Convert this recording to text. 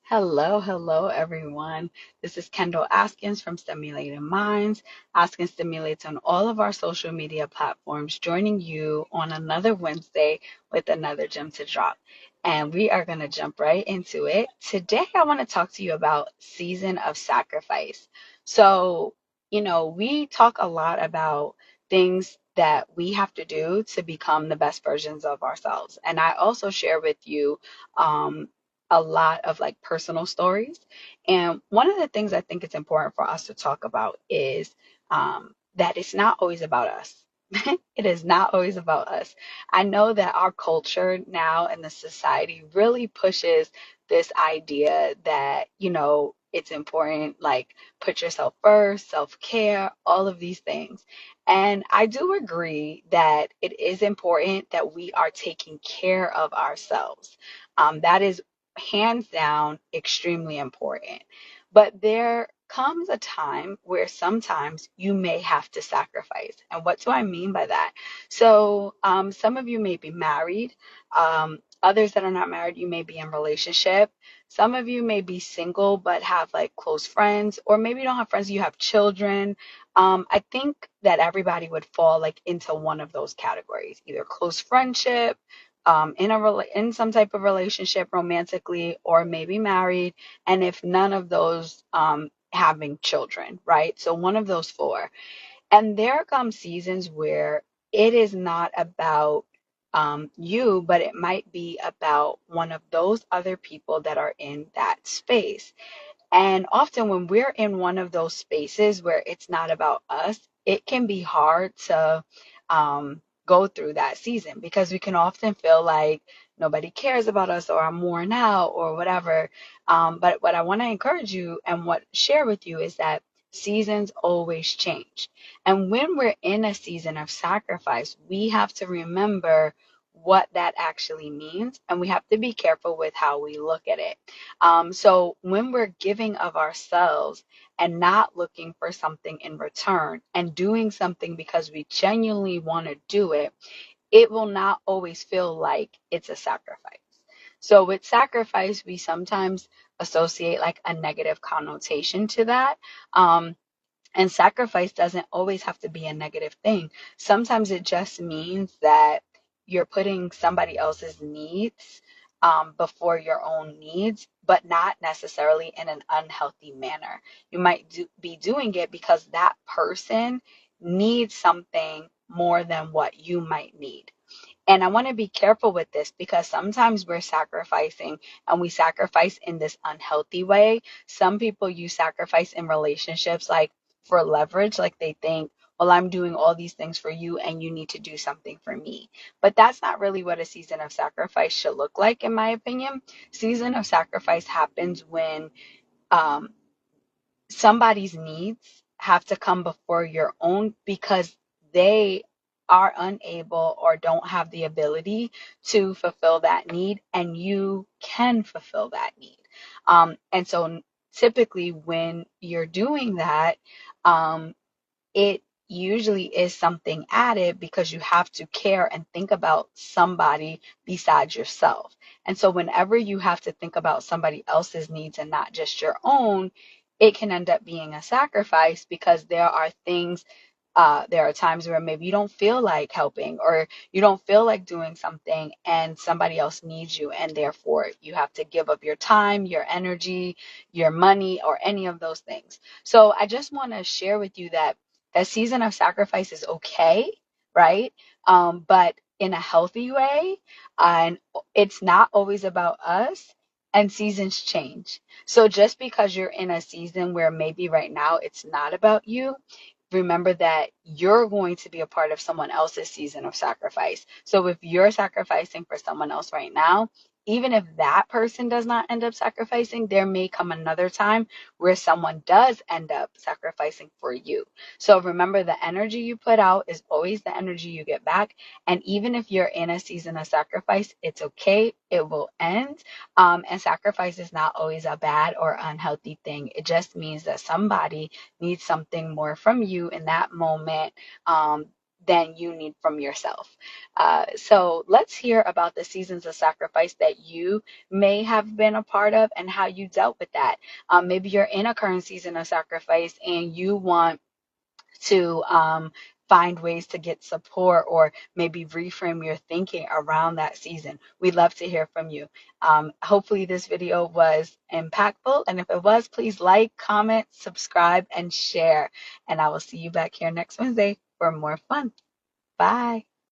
Hello, hello, everyone. This is Kendall Askins from Stimulating Minds. Askins stimulates on all of our social media platforms, joining you on another Wednesday with another gem to drop. And we are going to jump right into it. Today, I want to talk to you about season of sacrifice. We talk a lot about things that we have to do to become the best versions of ourselves. And I also share with you um, a lot of like personal stories. And one of the things I think it's important for us to talk about is that it's not always about us. It is not always about us. I know that our culture now and the society really pushes this idea that, it's important, like put yourself first, self care, all of these things. And I do agree that it is important that we are taking care of ourselves. That is hands down extremely important. But there comes a time where sometimes you may have to sacrifice. And what do I mean by that? Some of you may be married. Others that are not married, you may be in relationship. Some of you may be single but have like close friends, or maybe you don't have friends, you have children. I think that everybody would fall like into one of those categories, either close friendship, in some type of relationship romantically, or maybe married, and if none of those, having children, right? So one of those four. And there come seasons where it is not about you, but it might be about one of those other people that are in that space. And often when we're in one of those spaces where it's not about us, it can be hard to go through that season because we can often feel like nobody cares about us, or I'm worn out or whatever. But what I want to encourage you and what share with you is that seasons always change. And when we're in a season of sacrifice, we have to remember what that actually means, and we have to be careful with how we look at it. So when we're giving of ourselves and not looking for something in return and doing something because we genuinely want to do it, it will not always feel like it's a sacrifice. So with sacrifice, we sometimes associate like a negative connotation to that. And sacrifice doesn't always have to be a negative thing. Sometimes it just means that you're putting somebody else's needs before your own needs, but not necessarily in an unhealthy manner. You might be doing it because that person needs something more than what you might need. And I want to be careful with this because sometimes we're sacrificing and we sacrifice in this unhealthy way. Some people use sacrifice in relationships like for leverage, like they think, well, I'm doing all these things for you and you need to do something for me. But that's not really what a season of sacrifice should look like, in my opinion. Season of sacrifice happens when um, somebody's needs have to come before your own because they are unable or don't have the ability to fulfill that need, and you can fulfill that need. And so typically, when you're doing that, it usually is something added because you have to care and think about somebody besides yourself. And so whenever you have to think about somebody else's needs and not just your own, it can end up being a sacrifice because there are times where maybe you don't feel like helping or you don't feel like doing something and somebody else needs you, and therefore you have to give up your time, your energy, your money, or any of those things. So I just want to share with you that a season of sacrifice is okay, right? But in a healthy way, and it's not always about us. And seasons change. So just because you're in a season where maybe right now it's not about you, remember that you're going to be a part of someone else's season of sacrifice. So if you're sacrificing for someone else right now, even if that person does not end up sacrificing, there may come another time where someone does end up sacrificing for you. So remember, the energy you put out is always the energy you get back. And even if you're in a season of sacrifice, it's okay. It will end. And sacrifice is not always a bad or unhealthy thing. It just means that somebody needs something more from you in that moment, than you need from yourself. So let's hear about the seasons of sacrifice that you may have been a part of and how you dealt with that. Maybe you're in a current season of sacrifice and you want to find ways to get support or maybe reframe your thinking around that season. We'd love to hear from you. Hopefully, this video was impactful. And if it was, please like, comment, subscribe, and share. And I will see you back here next Wednesday for more fun. Bye.